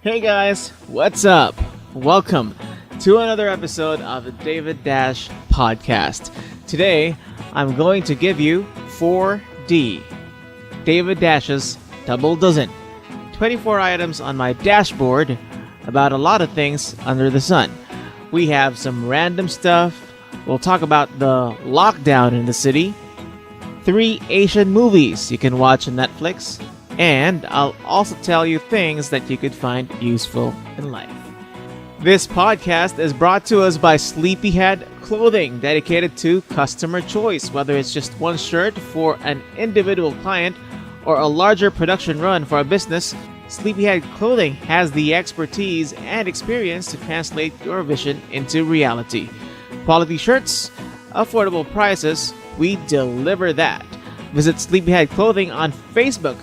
Hey guys, what's up? Welcome to another episode of the David Dash Podcast. Today, I'm going to give you 4D, David Dash's Double Dozen. 24 items on my dashboard about a lot of things under the sun. We have some random stuff. We'll talk about the lockdown in the city, 3 Asian movies you can watch on Netflix, and I'll also tell you things that you could find useful in life. This podcast is brought to us by Sleepyhead Clothing, dedicated to customer choice. Whether it's just one shirt for an individual client or a larger production run for a business, Sleepyhead Clothing has the expertise and experience to translate your vision into reality. Quality shirts, affordable prices, we deliver that. Visit Sleepyhead Clothing on Facebook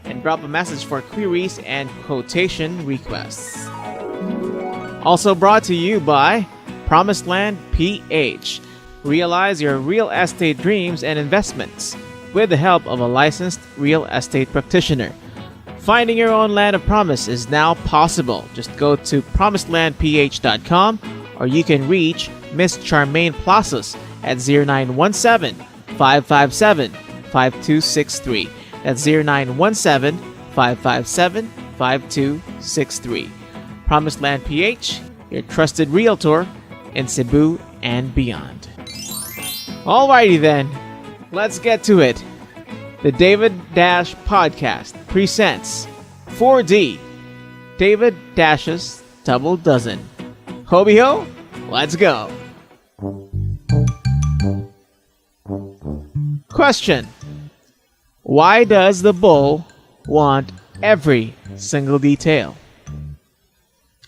and drop a message for queries and quotation requests. Also brought to you by Promised Land PH. Realize your real estate dreams and investments with the help of a licensed real estate practitioner. Finding your own land of promise is now possible. Just go to promisedlandph.com or you can reach Miss Charmaine Plazas at 0917-557-5263. That's 0917-557-5263. Promised Land PH, your trusted realtor in Cebu and beyond. Alrighty then, let's get to it. The David Dash Podcast presents 4D, David Dash's Double Dozen. Hobie ho, let's go. Question: why does the bull want every single detail?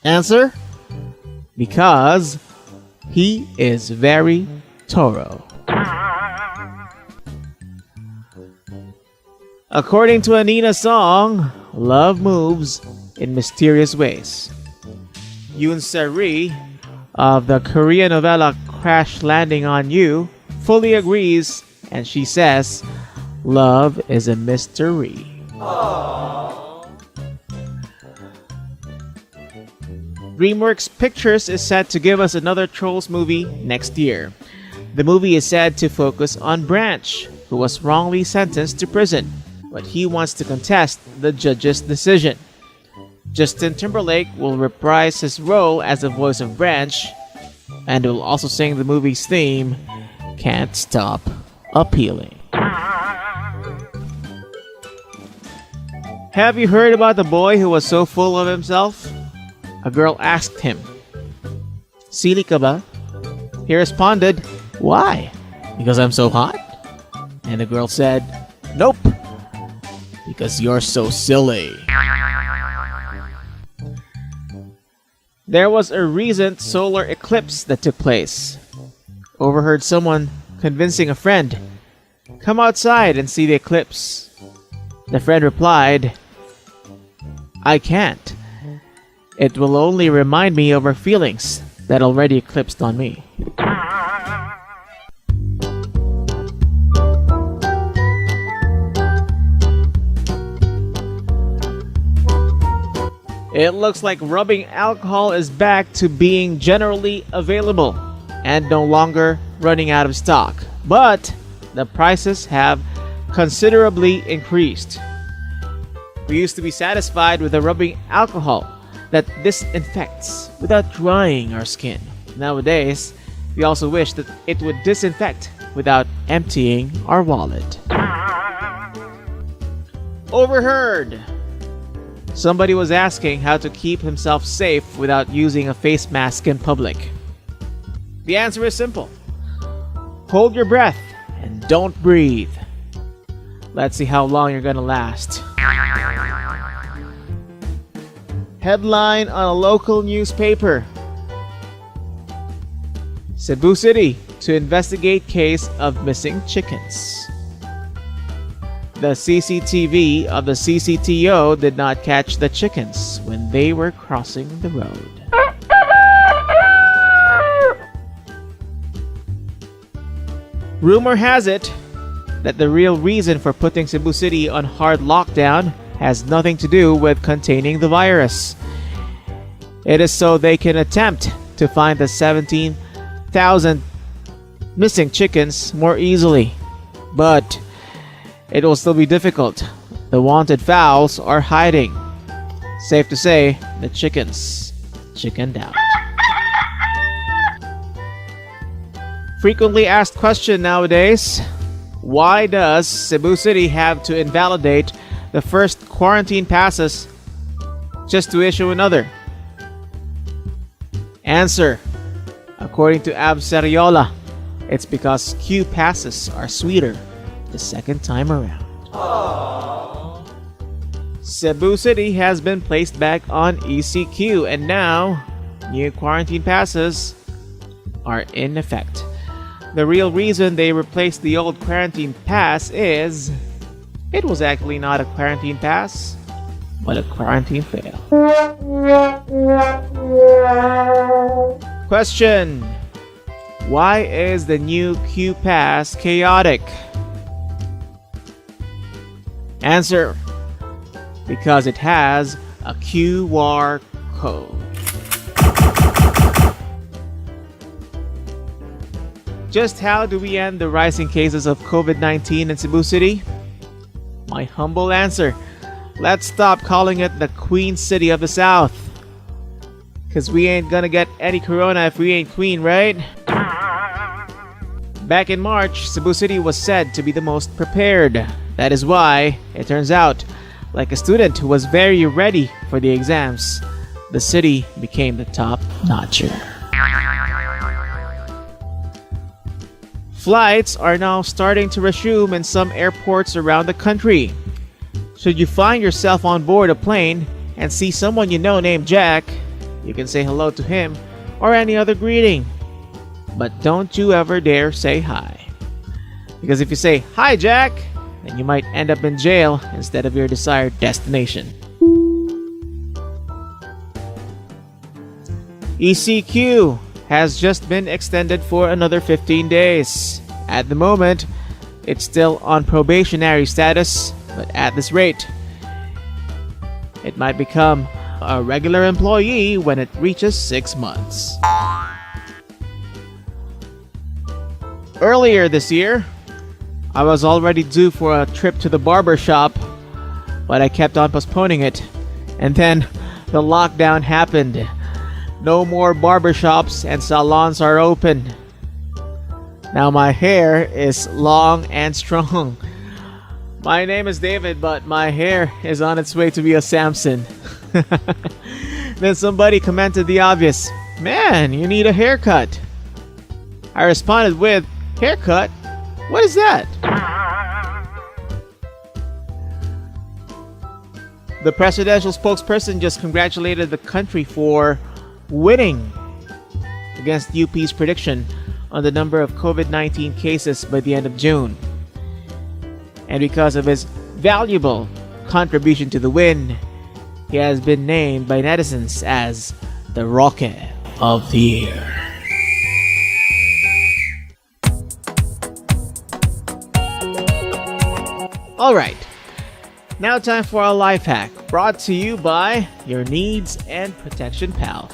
Answer: because he is very thorough. According to a Nina song, love moves in mysterious ways. Yoon Se-ri of the Korean novella Crash Landing on You fully agrees, and she says, love is a mystery. DreamWorks Pictures is set to give us another Trolls movie next year. The movie is said to focus on Branch, who was wrongly sentenced to prison, but he wants to contest the judge's decision. Justin Timberlake will reprise his role as the voice of Branch, and will also sing the movie's theme, Can't Stop Appealing. Have you heard about the boy who was so full of himself? A girl asked him, "Sili ka ba?" He responded, "Why? Because I'm so hot?" And the girl said, "Nope, because you're so silly." There was a recent solar eclipse that took place. Overheard someone convincing a friend, "Come outside and see the eclipse." The friend replied, "I can't. It will only remind me of our feelings that already eclipsed on me." It looks like rubbing alcohol is back to being generally available and no longer running out of stock. But the prices have considerably increased. We used to be satisfied with the rubbing alcohol that disinfects without drying our skin. Nowadays, we also wish that it would disinfect without emptying our wallet. Overheard! Somebody was asking how to keep himself safe without using a face mask in public. The answer is simple. Hold your breath and don't breathe. Let's see how long you're gonna last. Headline on a local newspaper: Cebu City to investigate case of missing chickens. The CCTV of the CCTO did not catch the chickens when they were crossing the road. Rumor has it that the real reason for putting Cebu City on hard lockdown has nothing to do with containing the virus. It is so they can attempt to find the 17,000 missing chickens more easily. But it will still be difficult. The wanted fowls are hiding. Safe to say, the chickens chickened out. Frequently asked question nowadays: why does Cebu City have to invalidate the first quarantine passes just to issue another? Answer: according to Ab Seriola, it's because Q passes are sweeter the second time around. Aww. Cebu City has been placed back on ECQ, and now new quarantine passes are in effect. The real reason they replaced the old quarantine pass is it was actually not a quarantine pass, but a quarantine fail. Question: why is the new Q pass chaotic? Answer: because it has a QR code. Just how do we end the rising cases of COVID-19 in Cebu City? My humble answer: let's stop calling it the Queen City of the South. Cause we ain't gonna get any corona if we ain't queen, right? Back in March, Cebu City was said to be the most prepared. That is why, it turns out, like a student who was very ready for the exams, the city became the top notcher. Flights are now starting to resume in some airports around the country. Should you find yourself on board a plane and see someone you know named Jack, you can say hello to him or any other greeting. But don't you ever dare say hi. Because if you say, "Hi Jack," then you might end up in jail instead of your desired destination. ECQ has just been extended for another 15 days. At the moment, it's still on probationary status, but at this rate, it might become a regular employee when it reaches 6 months. Earlier this year, I was already due for a trip to the barber shop, but I kept on postponing it. And then the lockdown happened. No more barbershops and salons are open. Now my hair is long and strong. My name is David, but my hair is on its way to be a Samson. Then somebody commented the obvious: "Man, you need a haircut." I responded with, "Haircut? What is that?" The presidential spokesperson just congratulated the country for winning against UP's prediction on the number of COVID-19 cases by the end of June. And because of his valuable contribution to the win, he has been named by netizens as the Rocket of the Year. Alright, now time for a life hack brought to you by your Needs and Protection Pal.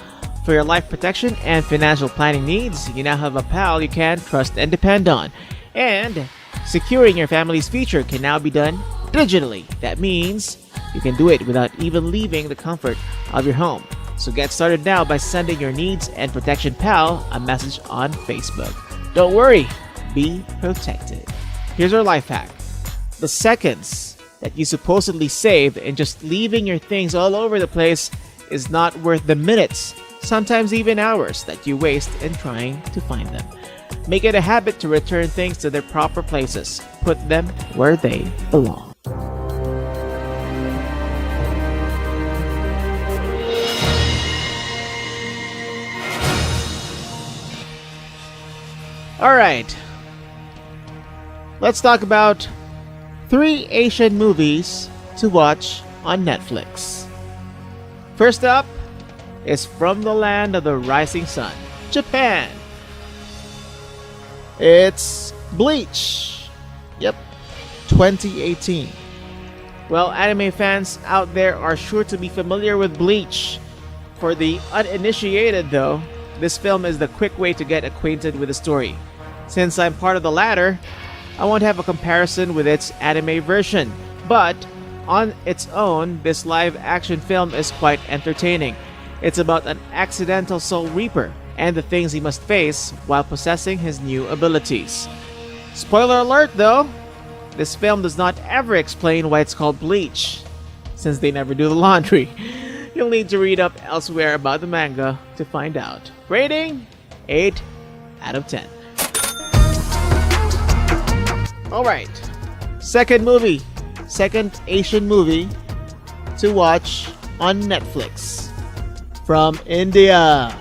For your life protection and financial planning needs, you now have a pal you can trust and depend on. And securing your family's future can now be done digitally. That means you can do it without even leaving the comfort of your home. So get started now by sending your Needs and Protection Pal a message on Facebook. Don't worry, be protected. Here's our life hack. The seconds that you supposedly save in just leaving your things all over the place is not worth the minutes, sometimes even hours, that you waste in trying to find them. Make it a habit to return things to their proper places. Put them where they belong. Alright, let's talk about 3 Asian movies to watch on Netflix. First up is From the Land of the Rising Sun, Japan. It's Bleach. Yep, 2018. Well, anime fans out there are sure to be familiar with Bleach. For the uninitiated, though, this film is the quick way to get acquainted with the story. Since I'm part of the latter, I won't have a comparison with its anime version, but on its own, this live-action film is quite entertaining. It's about an accidental Soul Reaper and the things he must face while possessing his new abilities. Spoiler alert though, this film does not ever explain why it's called Bleach, since they never do the laundry. You'll need to read up elsewhere about the manga to find out. Rating? 8 out of 10. Alright, second Asian movie to watch on Netflix. From India.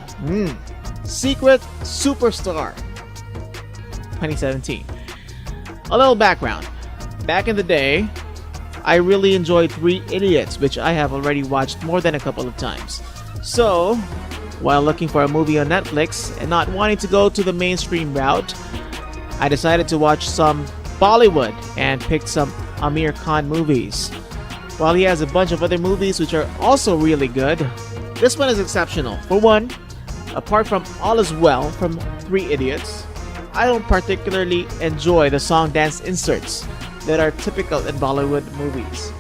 Secret Superstar 2017. A little background. Back in the day, I really enjoyed Three Idiots, which I have already watched more than a couple of times. So, while looking for a movie on Netflix and not wanting to go to the mainstream route, I decided to watch some Bollywood and picked some Amir Khan movies. While he has a bunch of other movies which are also really good, this one is exceptional. For one, apart from All Is Well from Three Idiots, I don't particularly enjoy the song dance inserts that are typical in Bollywood movies.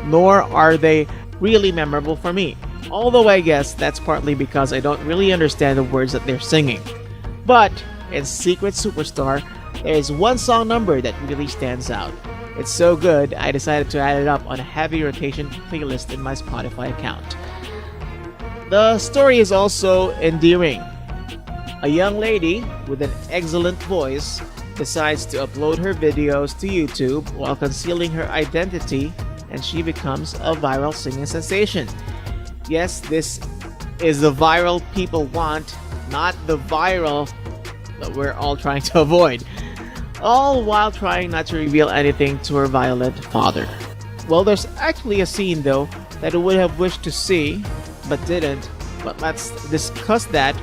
Nor are they really memorable for me. Although I guess that's partly because I don't really understand the words that they're singing. But in Secret Superstar, there is one song number that really stands out. It's so good, I decided to add it up on a heavy rotation playlist in my Spotify account. The story is also endearing. A young lady with an excellent voice decides to upload her videos to YouTube while concealing her identity, and she becomes a viral singing sensation. Yes, this is the viral people want, not the viral that we're all trying to avoid. All while trying not to reveal anything to her violent father. Well, there's actually a scene though that I would have wished to see, but didn't. But let's discuss that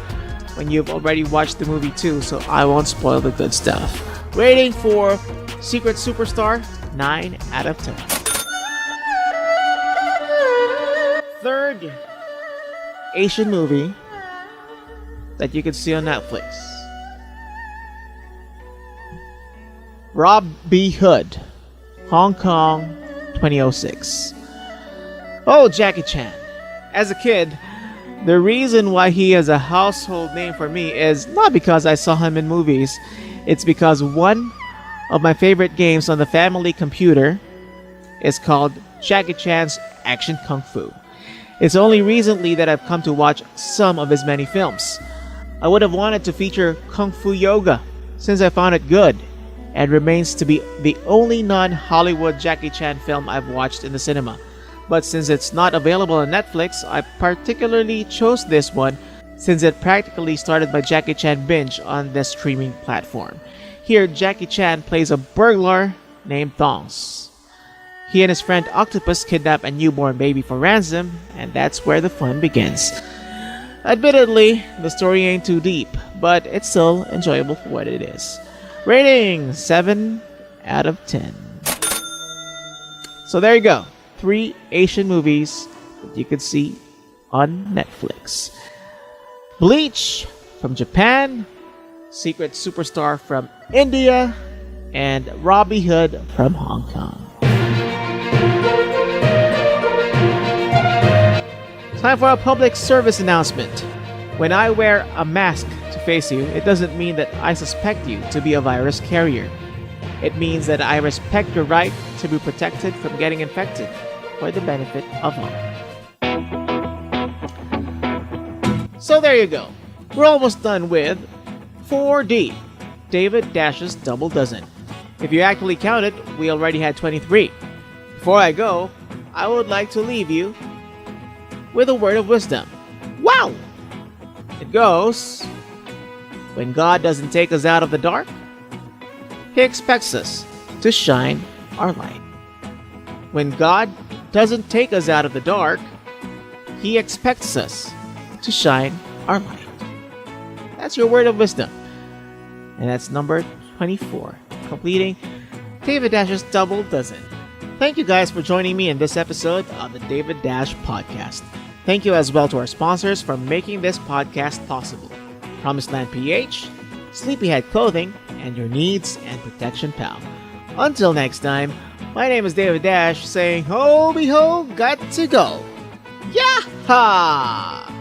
when you've already watched the movie too, so I won't spoil the good stuff. Rating for Secret Superstar, 9 out of 10. Third Asian movie that you can see on Netflix. Robin Hood, Hong Kong, 2006. Oh, Jackie Chan. As a kid, the reason why he is a household name for me is not because I saw him in movies. It's because one of my favorite games on the family computer is called Jackie Chan's Action Kung Fu. It's only recently that I've come to watch some of his many films. I would have wanted to feature Kung Fu Yoga since I found it good, and remains to be the only non-Hollywood Jackie Chan film I've watched in the cinema. But since it's not available on Netflix, I particularly chose this one since it practically started my Jackie Chan binge on this streaming platform. Here, Jackie Chan plays a burglar named Thongs. He and his friend Octopus kidnap a newborn baby for ransom, and that's where the fun begins. Admittedly, the story ain't too deep, but it's still enjoyable for what it is. Rating 7 out of 10. So there you go. 3 Asian movies that you could see on Netflix. Bleach from Japan, Secret Superstar from India, and Robin Hood from Hong Kong. Time for a public service announcement. When I wear a mask to face you, it doesn't mean that I suspect you to be a virus carrier. It means that I respect your right to be protected from getting infected for the benefit of all. So there you go. We're almost done with 4D, David Dash's Double Dozen. If you actually count it, we already had 23. Before I go, I would like to leave you with a word of wisdom. Wow! It goes, when God doesn't take us out of the dark, He expects us to shine our light. When God doesn't take us out of the dark, He expects us to shine our light. That's your word of wisdom. And that's number 24, completing David Dash's Double Dozen. Thank you guys for joining me in this episode of the David Dash Podcast. Thank you as well to our sponsors for making this podcast possible. Promised Land PH, Sleepyhead Clothing, and your needs and protection pal. Until next time, my name is David Dash saying, ho behold, got to go. Yaha!